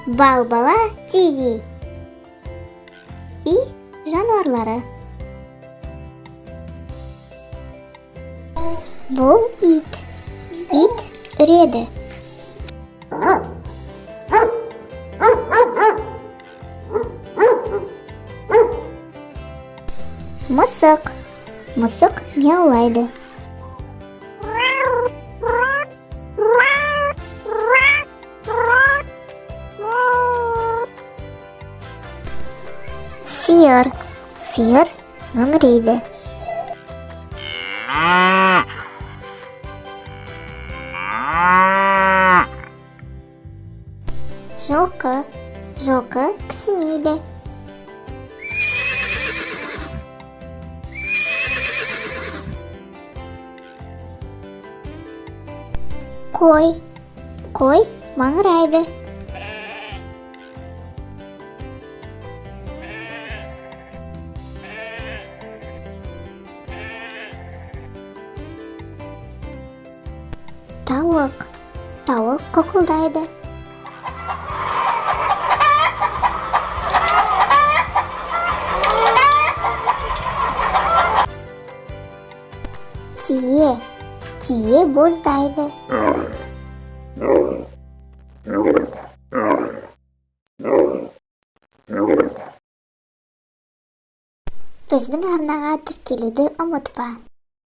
Балбала ТВ и жануарлары. Бұл ит. Ит үреді. Мысық. Мысық мяулайды. Сиыр. Сиыр мөңірейді. Жылқы. Жылқы кісінейді. Қой. Қой маңырайды. Тауық. Тауық қоқылдайды. Түйе. Түйе боздайды. Біздің арнаға тіркелуді ұмытпа.